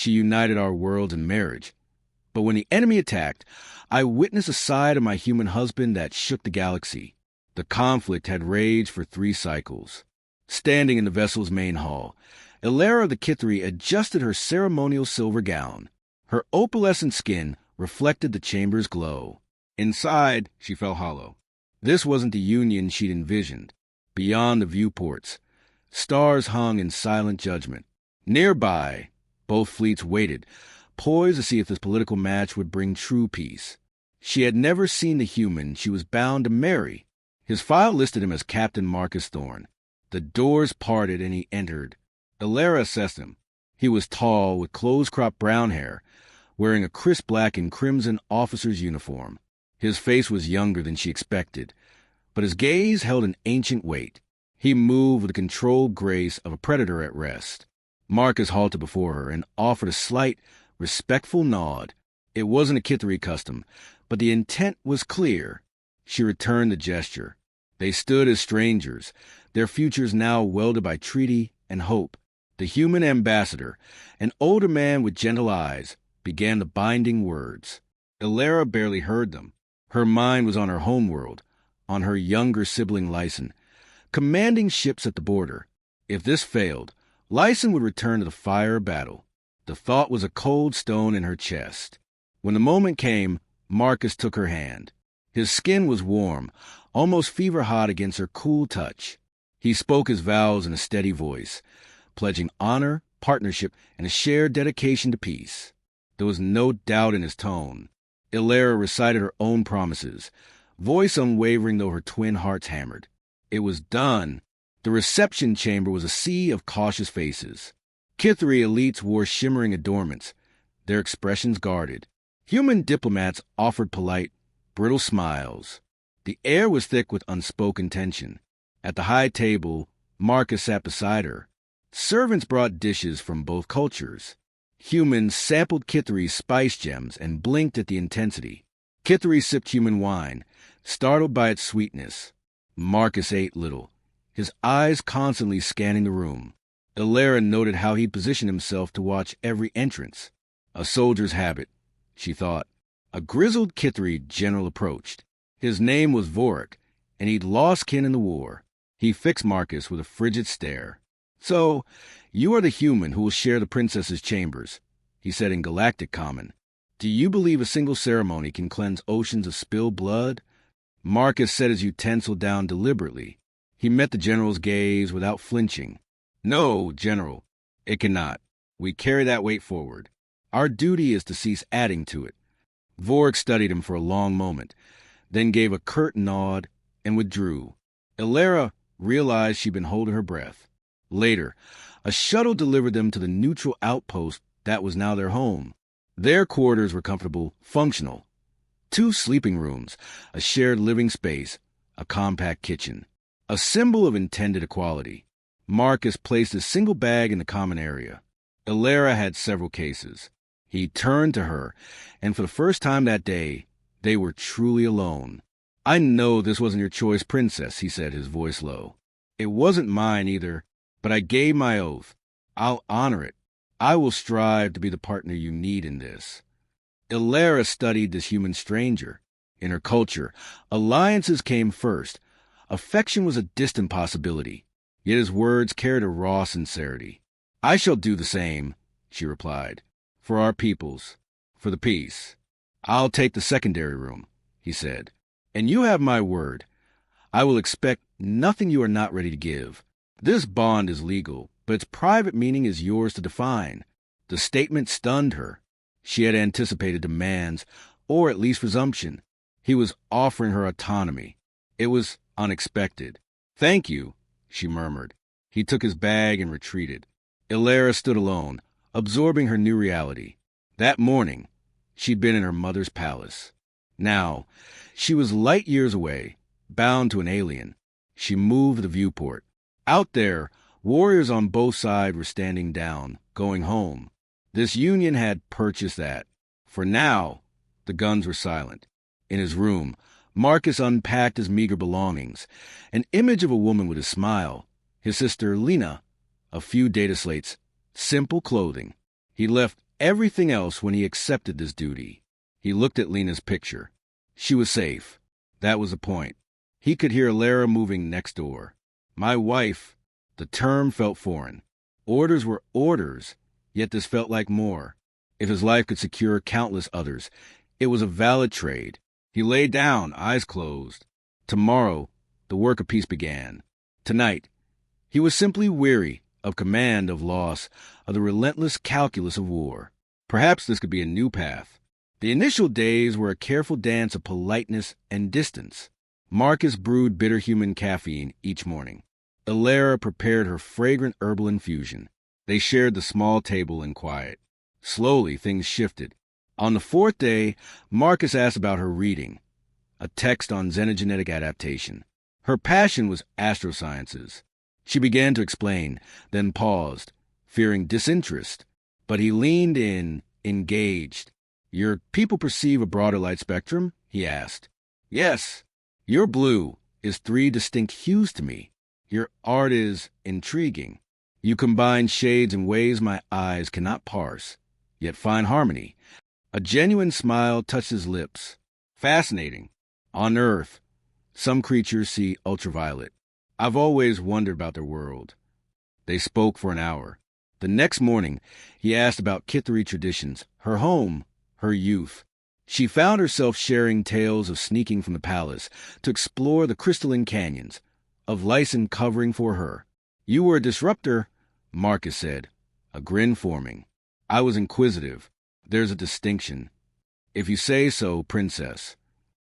She united our world in marriage. But when the enemy attacked, I witnessed a side of my human husband that shook the galaxy. The conflict had raged for 3 cycles. Standing in the vessel's main hall, Elara of the Kithri adjusted her ceremonial silver gown. Her opalescent skin reflected the chamber's glow. Inside, she felt hollow. This wasn't the union she'd envisioned. Beyond the viewports, stars hung in silent judgment. Nearby, both fleets waited, poised to see if this political match would bring true peace. She had never seen the human she was bound to marry. His file listed him as Captain Marcus Thorne. The doors parted and he entered. Elara assessed him. He was tall, with close-cropped brown hair, wearing a crisp black and crimson officer's uniform. His face was younger than she expected, but his gaze held an ancient weight. He moved with the controlled grace of a predator at rest. Marcus halted before her and offered a slight, respectful nod. It wasn't a Kithri custom, but the intent was clear. She returned the gesture. They stood as strangers, their futures now welded by treaty and hope. The human ambassador, an older man with gentle eyes, began the binding words. Elara barely heard them. Her mind was on her homeworld, on her younger sibling Lyson, commanding ships at the border. If this failed, Lyson would return to the fire of battle. The thought was a cold stone in her chest. When the moment came, Marcus took her hand. His skin was warm, almost fever-hot against her cool touch. He spoke his vows in a steady voice, pledging honor, partnership, and a shared dedication to peace. There was no doubt in his tone. Elara recited her own promises, voice unwavering though her twin hearts hammered. It was done. The reception chamber was a sea of cautious faces. Kithri elites wore shimmering adornments, their expressions guarded. Human diplomats offered polite, brittle smiles. The air was thick with unspoken tension. At the high table, Marcus sat beside her. Servants brought dishes from both cultures. Humans sampled Kithri's spice gems and blinked at the intensity. Kithri sipped human wine, startled by its sweetness. Marcus ate little, his eyes constantly scanning the room. Elara noted how he positioned himself to watch every entrance. A soldier's habit, she thought. A grizzled Kithri general approached. His name was Vorath, and he'd lost kin in the war. He fixed Marcus with a frigid stare. "So, you are the human who will share the princess's chambers," he said in Galactic common. "Do you believe a single ceremony can cleanse oceans of spilled blood?" Marcus set his utensil down deliberately. He met the general's gaze without flinching. "No, General, it cannot. We carry that weight forward. Our duty is to cease adding to it." Vorath studied him for a long moment, then gave a curt nod and withdrew. Elara realized she'd been holding her breath. Later, a shuttle delivered them to the neutral outpost that was now their home. Their quarters were comfortable, functional. 2 sleeping rooms, a shared living space, a compact kitchen. A symbol of intended equality. Marcus placed a single bag in the common area. Elara had several cases. He turned to her, and for the first time that day, they were truly alone. "I know this wasn't your choice, Princess," he said, his voice low. "It wasn't mine either, but I gave my oath. I'll honor it. I will strive to be the partner you need in this." Elara studied this human stranger. In her culture, alliances came first. Affection was a distant possibility, yet his words carried a raw sincerity. "I shall do the same," she replied, "for our peoples, for the peace." "I'll take the secondary room," he said. "And you have my word. I will expect nothing you are not ready to give. This bond is legal, but its private meaning is yours to define." The statement stunned her. She had anticipated demands, or at least resumption. He was offering her autonomy. It was unexpected. "Thank you," she murmured. He took his bag and retreated. Elara stood alone, absorbing her new reality. That morning, she'd been in her mother's palace. Now, she was light years away, bound to an alien. She moved the viewport. Out there, warriors on both sides were standing down, going home. This union had purchased that. For now, the guns were silent. In his room, Marcus unpacked his meager belongings, an image of a woman with a smile, his sister Lena, a few data slates, simple clothing. He left everything else when he accepted this duty. He looked at Lena's picture. She was safe. That was the point. He could hear Lara moving next door. My wife. The term felt foreign. Orders were orders, yet this felt like more. If his life could secure countless others, it was a valid trade. He lay down, eyes closed. Tomorrow, the work of peace began. Tonight, he was simply weary of command, of loss, of the relentless calculus of war. Perhaps this could be a new path. The initial days were a careful dance of politeness and distance. Marcus brewed bitter human caffeine each morning. Ilara prepared her fragrant herbal infusion. They shared the small table in quiet. Slowly, things shifted. On the fourth day, Marcus asked about her reading, a text on xenogenetic adaptation. Her passion was astrosciences. She began to explain, then paused, fearing disinterest. But he leaned in, engaged. Your people perceive a broader light spectrum? He asked. Yes. Your blue is 3 distinct hues to me. Your art is intriguing. You combine shades in ways my eyes cannot parse, yet find harmony. A genuine smile touched his lips. Fascinating. On Earth, some creatures see ultraviolet. I've always wondered about their world. They spoke for an hour. The next morning, he asked about Kithari traditions, her home, her youth. She found herself sharing tales of sneaking from the palace to explore the crystalline canyons, of Lyson covering for her. You were a disruptor, Marcus said, a grin forming. I was inquisitive. There's a distinction. If you say so, princess.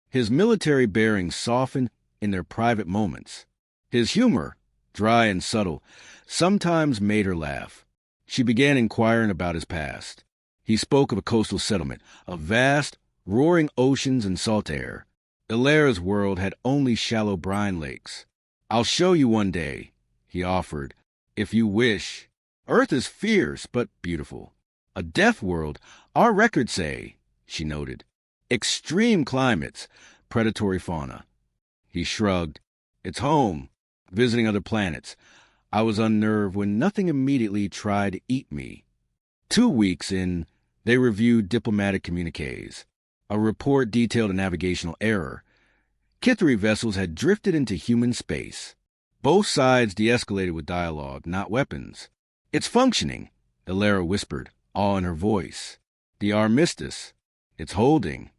His military bearings softened in their private moments. His humor, dry and subtle, sometimes made her laugh. She began inquiring about his past. He spoke of a coastal settlement, of vast, roaring oceans and salt air. Ilara's world had only shallow brine lakes. I'll show you one day, he offered, if you wish. Earth is fierce, but beautiful. A death world, our records say, she noted. Extreme climates, predatory fauna. He shrugged. It's home, visiting other planets. I was unnerved when nothing immediately tried to eat me. 2 weeks in, they reviewed diplomatic communiques. A report detailed a navigational error. Kithari vessels had drifted into human space. Both sides de-escalated with dialogue, not weapons. It's functioning, Ilara whispered, awe in her voice. The armistice. It's holding.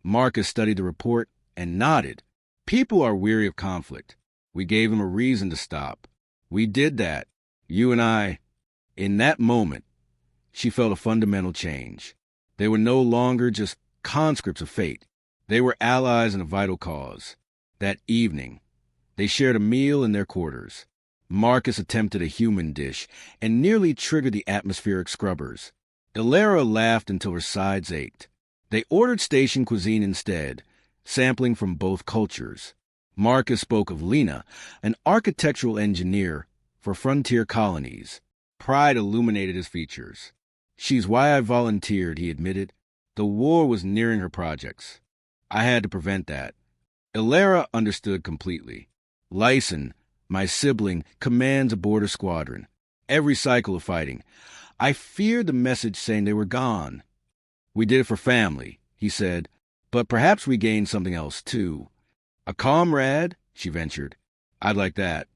Marcus studied the report and nodded. People are weary of conflict. We gave them a reason to stop. We did that. You and I. In that moment, she felt a fundamental change. They were no longer just conscripts of fate. They were allies in a vital cause. That evening, they shared a meal in their quarters. Marcus attempted a human dish and nearly triggered the atmospheric scrubbers. Ilara laughed until her sides ached. They ordered station cuisine instead, sampling from both cultures. Marcus spoke of Lena, an architectural engineer for frontier colonies. Pride illuminated his features. She's why I volunteered, he admitted. The war was nearing her projects. I had to prevent that. Ilara understood completely. Lyson, my sibling, commands a border squadron. Every cycle of fighting. I feared the message saying they were gone. We did it for family, he said, but perhaps we gained something else, too. A comrade, she ventured. I'd like that.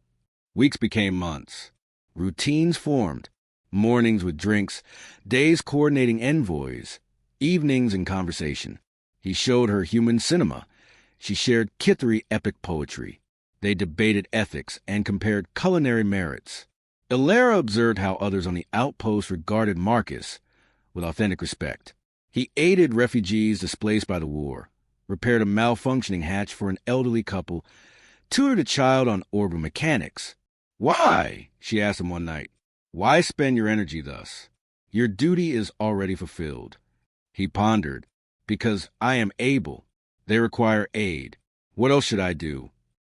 Weeks became months. Routines formed. Mornings with drinks, days coordinating envoys, evenings in conversation. He showed her human cinema. She shared Kithari epic poetry. They debated ethics and compared culinary merits. Ilara observed how others on the outpost regarded Marcus with authentic respect. He aided refugees displaced by the war, repaired a malfunctioning hatch for an elderly couple, tutored a child on orbital mechanics. Why? She asked him one night. Why spend your energy thus? Your duty is already fulfilled. He pondered. Because I am able. They require aid. What else should I do?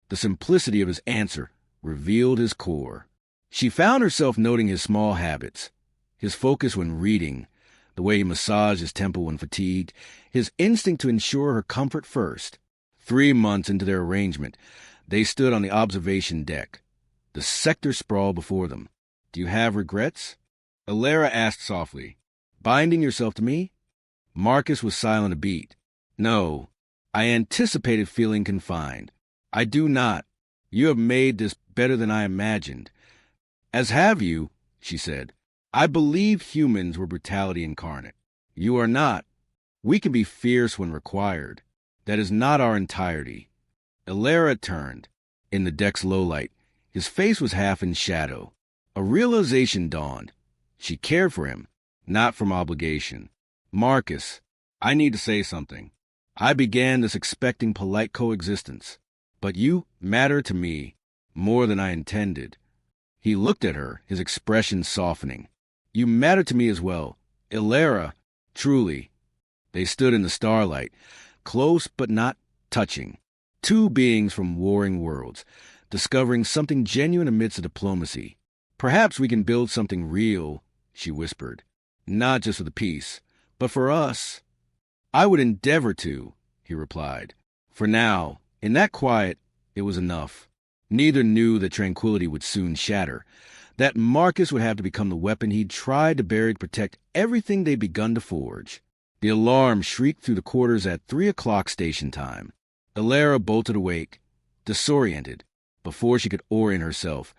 The simplicity of his answer revealed his core. She found herself noting his small habits, his focus when reading, the way he massaged his temple when fatigued, his instinct to ensure her comfort first. 3 months into their arrangement, they stood on the observation deck. The sector sprawled before them. Do you have regrets? Ilara asked softly. Binding yourself to me? Marcus was silent a beat. No, I anticipated feeling confined. I do not. You have made this better than I imagined. As have you, she said. I believe humans were brutality incarnate. You are not. We can be fierce when required. That is not our entirety. Elara turned. In the deck's low light, his face was half in shadow. A realization dawned. She cared for him, not from obligation. Marcus, I need to say something. I began this expecting polite coexistence, but you matter to me more than I intended. He looked at her, his expression softening. You matter to me as well. Elara, truly. They stood in the starlight, close but not touching. Two beings from warring worlds, discovering something genuine amidst a diplomacy. Perhaps we can build something real, she whispered. Not just for the peace, but for us. I would endeavor to, he replied. For now, in that quiet, it was enough. Neither knew that tranquility would soon shatter, that Marcus would have to become the weapon he'd tried to bury to protect everything they'd begun to forge. The alarm shrieked through the quarters at 3 o'clock station time. Elara bolted awake, disoriented. Before she could orient herself,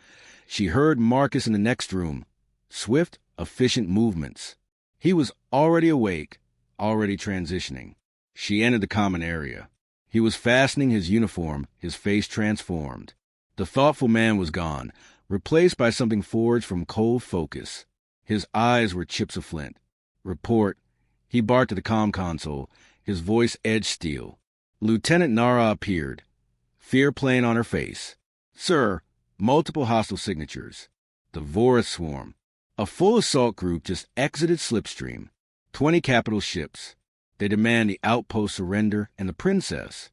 she heard Marcus in the next room. Swift, efficient movements. He was already awake, already transitioning. She entered the common area. He was fastening his uniform, his face transformed. The thoughtful man was gone, replaced by something forged from cold focus. His eyes were chips of flint. Report. He barked at the comm console, his voice edged steel. Lieutenant Nara appeared, fear plain on her face. Sir, multiple hostile signatures. The Vorath swarm. A full assault group just exited Slipstream. 20 capital ships. They demand the outpost surrender and the princess.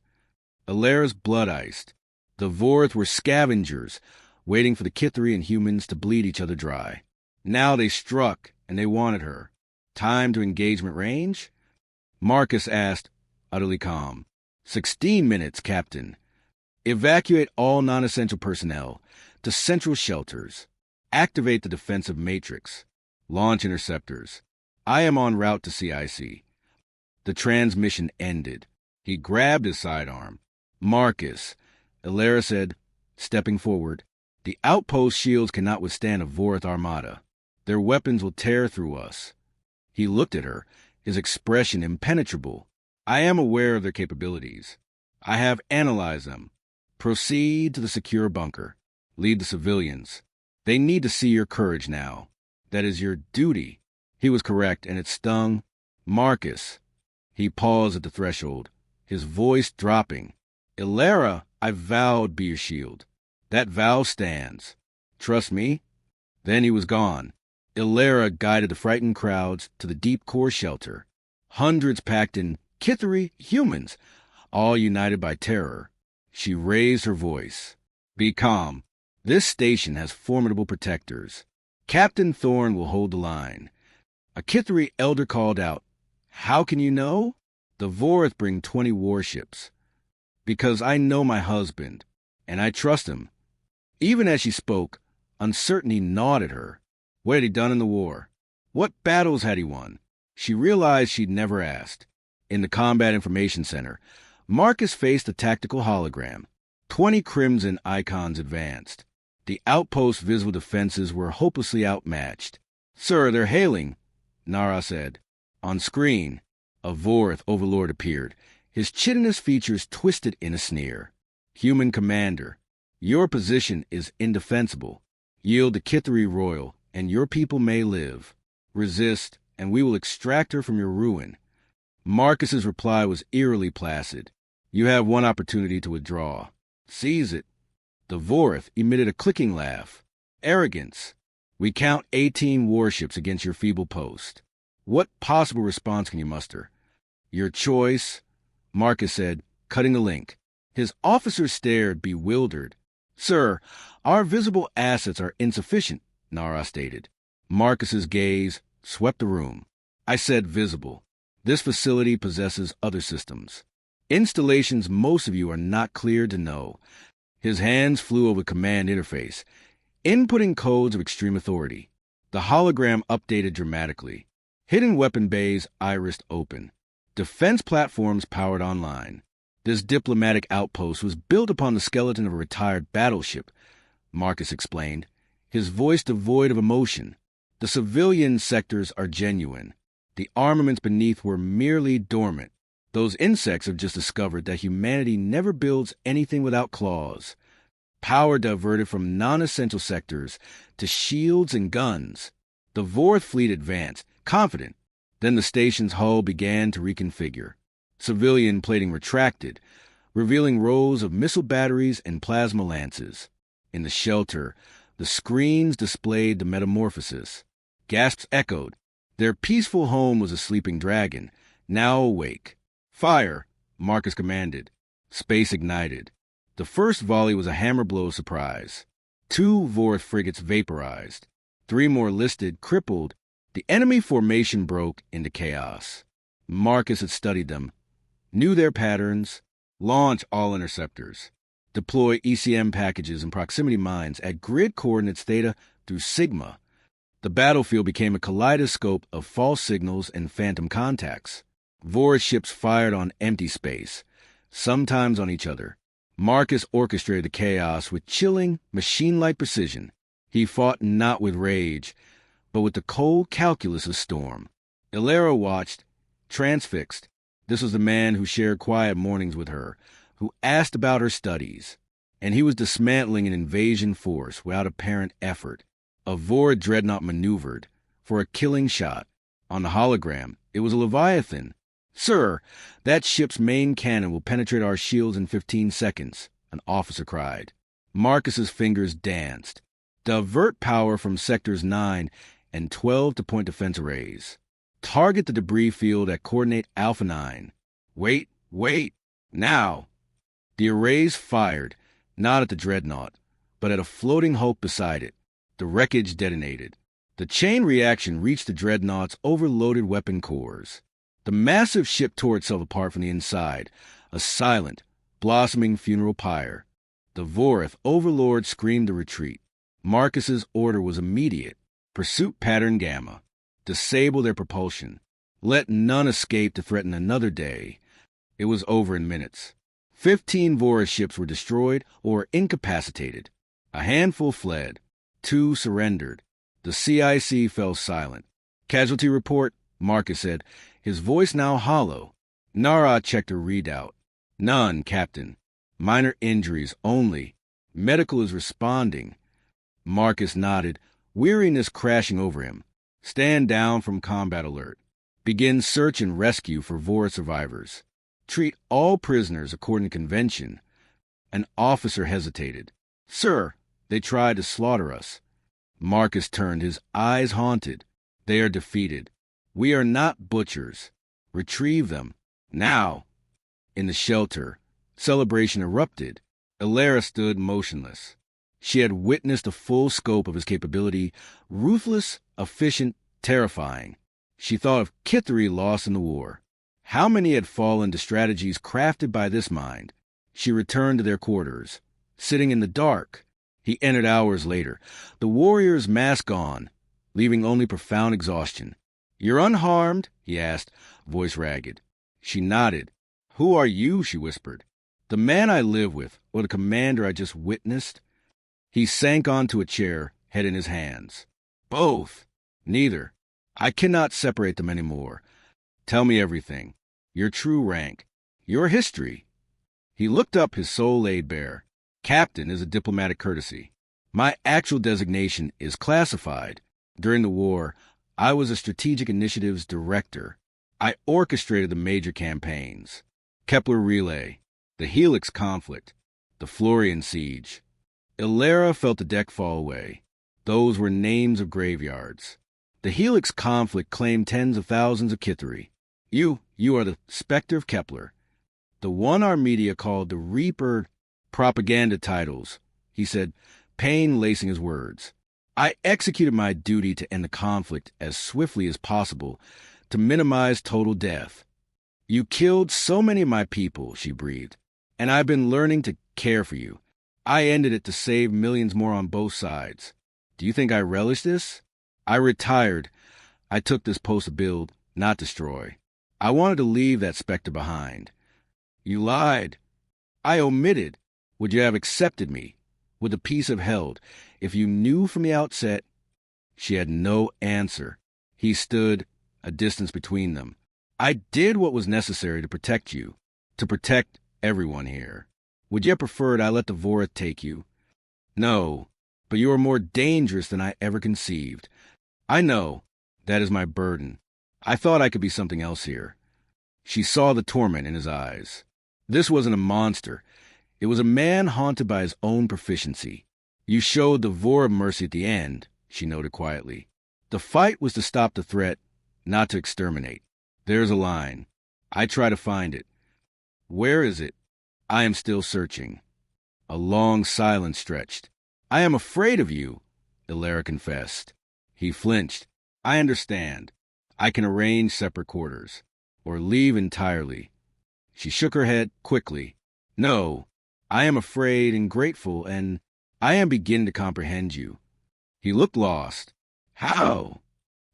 Alara's blood iced. The Vorath were scavengers, waiting for the Kithri and humans to bleed each other dry. Now they struck, and they wanted her. Time to engagement range? Marcus asked, utterly calm. 16 minutes, Captain. Evacuate all non-essential personnel to central shelters. Activate the defensive matrix. Launch interceptors. I am en route to CIC. The transmission ended. He grabbed his sidearm. Marcus, Elara said, stepping forward, the outpost shields cannot withstand a Vorath armada. Their weapons will tear through us. He looked at her, his expression impenetrable. I am aware of their capabilities. I have analyzed them. Proceed to the secure bunker. Lead the civilians. They need to see your courage now. That is your duty. He was correct, and it stung. Marcus. He paused at the threshold, his voice dropping. Elara, I vowed be your shield. That vow stands. Trust me? Then he was gone. Elara guided the frightened crowds to the deep core shelter. Hundreds packed in Kithri humans, all united by terror. She raised her voice. Be calm. This station has formidable protectors. Captain Thorne will hold the line. A Kithri elder called out, How can you know? The Vorath bring 20 warships. Because I know my husband, and I trust him. Even as she spoke, uncertainty gnawed at her. What had he done in the war? What battles had he won? She realized she'd never asked. In the Combat Information Center, Marcus faced a tactical hologram. 20 crimson icons advanced. The outpost's visible defenses were hopelessly outmatched. Sir, they're hailing, Nara said. On screen, a Vorath overlord appeared, his chitinous features twisted in a sneer. Human commander, your position is indefensible. Yield to Kithri Royal, and your people may live. Resist, and we will extract her from your ruin. Marcus's reply was eerily placid. You have one opportunity to withdraw. Seize it. The Vorath emitted a clicking laugh. Arrogance. We count 18 warships against your feeble post. What possible response can you muster? Your choice, Marcus said, cutting the link. His officers stared, bewildered. Sir, our visible assets are insufficient, Nara stated. Marcus's gaze swept the room. I said visible. This facility possesses other systems. Installations most of you are not cleared to know. His hands flew over command interface, inputting codes of extreme authority. The hologram updated dramatically. Hidden weapon bays irised open. Defense platforms powered online. This diplomatic outpost was built upon the skeleton of a retired battleship, Marcus explained, his voice devoid of emotion. The civilian sectors are genuine. The armaments beneath were merely dormant. Those insects have just discovered that humanity never builds anything without claws. Power diverted from non-essential sectors to shields and guns. The Vorath fleet advanced, confident. Then the station's hull began to reconfigure. Civilian plating retracted, revealing rows of missile batteries and plasma lances. In the shelter, the screens displayed the metamorphosis. Gasps echoed. Their peaceful home was a sleeping dragon, now awake. "Fire!" Marcus commanded. Space ignited. The first volley was a hammer blow of surprise. 2 Vorath frigates vaporized. 3 more listed, crippled. The enemy formation broke into chaos. Marcus had studied them, knew their patterns. Launch all interceptors. Deploy ECM packages and proximity mines at grid coordinates theta through sigma. The battlefield became a kaleidoscope of false signals and phantom contacts. Vorath ships fired on empty space, sometimes on each other. Marcus orchestrated the chaos with chilling, machine-like precision. He fought not with rage, but with the cold calculus of storm. Ilera watched, transfixed. This was the man who shared quiet mornings with her, who asked about her studies. And he was dismantling an invasion force without apparent effort. A Vorath dreadnought maneuvered for a killing shot. On the hologram, it was a Leviathan. "Sir, that ship's main cannon will penetrate our shields in 15 seconds, an officer cried. Marcus's fingers danced. Divert power from sectors 9 and 12 to point defense arrays. Target the debris field at coordinate Alpha 9. Wait, now! The arrays fired, not at the dreadnought, but at a floating hulk beside it. The wreckage detonated. The chain reaction reached the dreadnought's overloaded weapon cores. The massive ship tore itself apart from the inside, a silent, blossoming funeral pyre. The Vorath overlord screamed to retreat. Marcus's order was immediate. Pursuit pattern Gamma. Disable their propulsion. Let none escape to threaten another day. It was over in minutes. 15 Vorath ships were destroyed or incapacitated. A handful fled. 2 surrendered. The CIC fell silent. Casualty report, Marcus said, his voice now hollow. Nara checked her readout. None, Captain. Minor injuries only. Medical is responding. Marcus nodded, weariness crashing over him. Stand down from combat alert. Begin search and rescue for Vorath survivors. Treat all prisoners according to convention. An officer hesitated. Sir, they tried to slaughter us. Marcus turned, his eyes haunted. They are defeated. We are not butchers. Retrieve them. Now. In the shelter, celebration erupted. Ilera stood motionless. She had witnessed the full scope of his capability, ruthless, efficient, terrifying. She thought of Kithri lost in the war. How many had fallen to strategies crafted by this mind? She returned to their quarters. Sitting in the dark, he entered hours later, the warrior's mask on, leaving only profound exhaustion. You're unharmed? He asked, voice ragged. She nodded. Who are you? She whispered. The man I live with, or the commander I just witnessed? He sank onto a chair, head in his hands. Both. Neither. I cannot separate them anymore. Tell me everything. Your true rank. Your history. He looked up, his soul laid bare. Captain is a diplomatic courtesy. My actual designation is classified. During the war, I was a strategic initiatives director. I orchestrated the major campaigns. Kepler Relay, the Helix conflict, the Florian siege. Ilera felt the deck fall away. Those were names of graveyards. The Helix conflict claimed tens of thousands of Kithri. You are the Spectre of Kepler. The one our media called the Reaper. Propaganda titles, he said, pain lacing his words. I executed my duty to end the conflict as swiftly as possible, to minimize total death. You killed so many of my people, she breathed, and I've been learning to care for you. I ended it to save millions more on both sides. Do you think I relish this? I retired. I took this post to build, not destroy. I wanted to leave that specter behind. You lied. I omitted. Would you have accepted me? Would the peace have held if you knew from the outset? She had no answer. He stood, a distance between them. I did what was necessary to protect you, to protect everyone here. Would you have preferred I let the Vorath take you? No, but you are more dangerous than I ever conceived. I know. That is my burden. I thought I could be something else here. She saw the torment in his eyes. This wasn't a monster. It was a man haunted by his own proficiency. You showed the Vorath mercy at the end, she noted quietly. The fight was to stop the threat, not to exterminate. There's a line. I try to find it. Where is it? I am still searching. A long silence stretched. I am afraid of you, Illyra confessed. He flinched. I understand. I can arrange separate quarters, or leave entirely. She shook her head quickly. No, I am afraid and grateful, and I am beginning to comprehend you. He looked lost. How?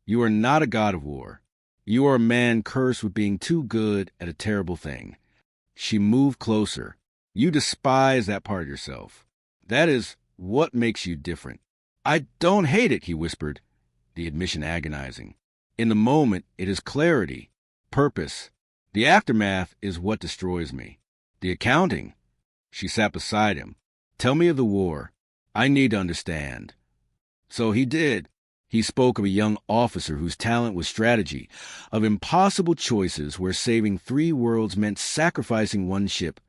You are not a god of war. You are a man cursed with being too good at a terrible thing. She moved closer. You despise that part of yourself. That is what makes you different. I don't hate it, he whispered, the admission agonizing. In the moment, it is clarity, purpose. The aftermath is what destroys me. The accounting. She sat beside him. Tell me of the war. I need to understand. So he did. He spoke of a young officer whose talent was strategy, of impossible choices where saving 3 worlds meant sacrificing 1 ship,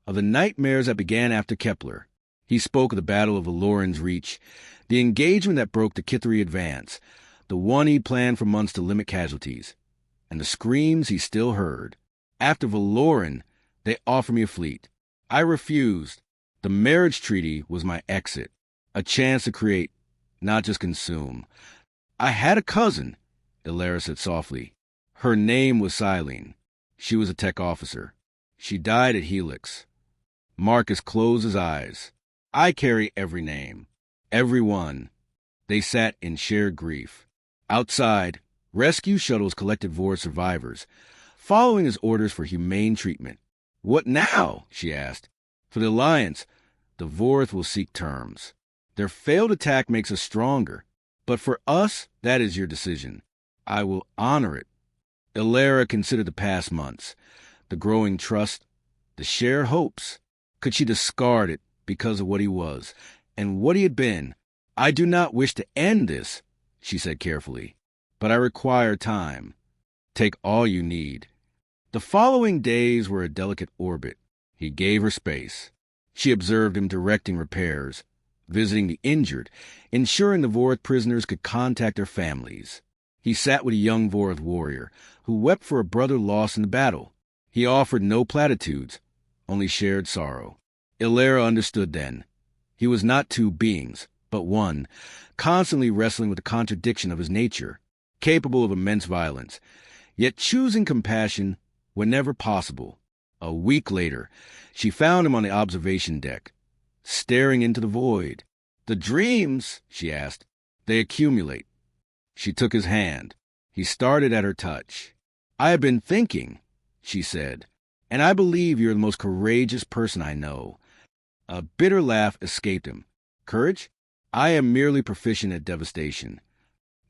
of the nightmares that began after Kepler. He spoke of the Battle of Valoran's Reach, the engagement that broke the Kithari advance, the one he planned for months to limit casualties, and the screams he still heard. After Valoran, they offered me a fleet. I refused. The marriage treaty was my exit, a chance to create, not just consume. I had a cousin, Illyra said softly. Her name was Silene. She was a tech officer. She died at Helix. Marcus closed his eyes. I carry every name. Every one. They sat in shared grief. Outside, rescue shuttles collected Vorath survivors, following his orders for humane treatment. What now? She asked. For the Alliance, the Vorath will seek terms. Their failed attack makes us stronger. But for us, that is your decision. I will honor it. Illyra considered the past months, the growing trust, the shared hopes. Could she discard it because of what he was, and what he had been? I do not wish to end this, she said carefully, but I require time. Take all you need. The following days were a delicate orbit. He gave her space. She observed him directing repairs, visiting the injured, ensuring the Vorath prisoners could contact their families. He sat with a young Vorath warrior who wept for a brother lost in the battle. He offered no platitudes, only shared sorrow. Illyra understood then. He was not 2 beings, but one, constantly wrestling with the contradiction of his nature, capable of immense violence, yet choosing compassion whenever possible. A week later, she found him on the observation deck, staring into the void. The dreams, she asked, they accumulate. She took his hand. He started at her touch. I have been thinking, she said, and I believe you're the most courageous person I know. A bitter laugh escaped him. Courage? I am merely proficient at devastation.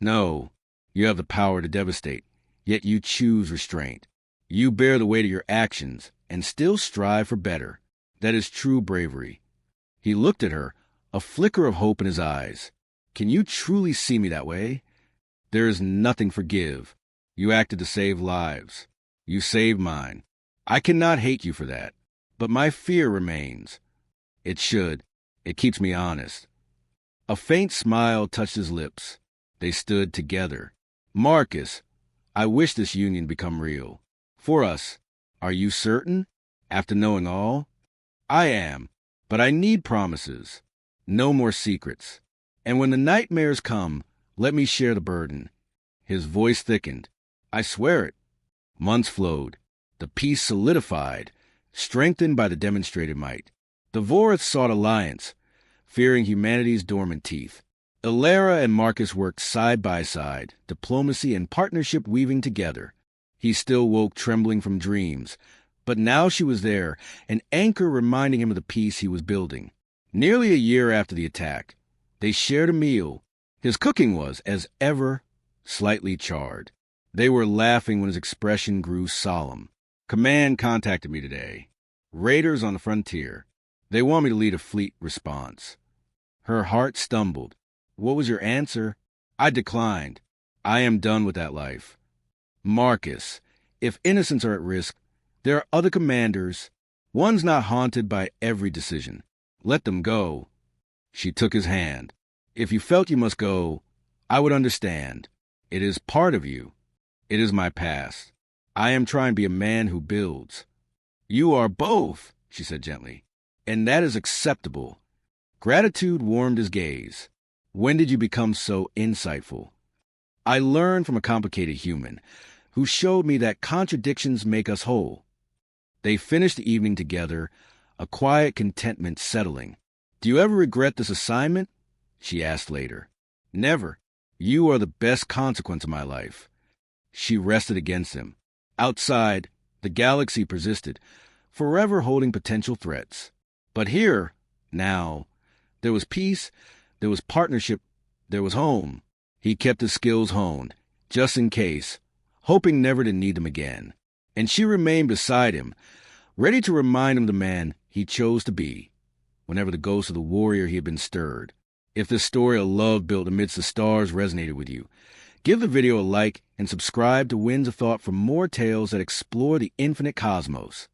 No, you have the power to devastate, yet you choose restraint. You bear the weight of your actions and still strive for better. That is true bravery. He looked at her, a flicker of hope in his eyes. Can you truly see me that way? There is nothing forgive. You acted to save lives. You saved mine. I cannot hate you for that. But my fear remains. It should. It keeps me honest. A faint smile touched his lips. They stood together. Marcus, I wish this union become real. For us, are you certain? After knowing all? I am, but I need promises. No more secrets. And when the nightmares come, let me share the burden. His voice thickened. I swear it. Months flowed. The peace solidified, strengthened by the demonstrated might. The Vorath sought alliance, fearing humanity's dormant teeth. Ilera and Marcus worked side by side, diplomacy and partnership weaving together. He still woke trembling from dreams, but now she was there, an anchor reminding him of the peace he was building. Nearly a year after the attack, they shared a meal. His cooking was, as ever, slightly charred. They were laughing when his expression grew solemn. Command contacted me today. Raiders on the frontier. They want me to lead a fleet response. Her heart stumbled. What was your answer? I declined. I am done with that life. Marcus, if innocents are at risk, there are other commanders. One's not haunted by every decision. Let them go. She took his hand. If you felt you must go, I would understand. It is part of you. It is my past. I am trying to be a man who builds. You are both, she said gently, and that is acceptable. Gratitude warmed his gaze. When did you become so insightful? I learned from a complicated human who showed me that contradictions make us whole. They finished the evening together, a quiet contentment settling. Do you ever regret this assignment? She asked later. Never. You are the best consequence of my life. She rested against him. Outside, the galaxy persisted, forever holding potential threats. But here, now, there was peace, there was partnership, there was home. He kept his skills honed, just in case, hoping never to need them again. And she remained beside him, ready to remind him of the man he chose to be, whenever the ghost of the warrior he had been stirred. If this story of love built amidst the stars resonated with you, give the video a like and subscribe to Winds of Thought for more tales that explore the infinite cosmos.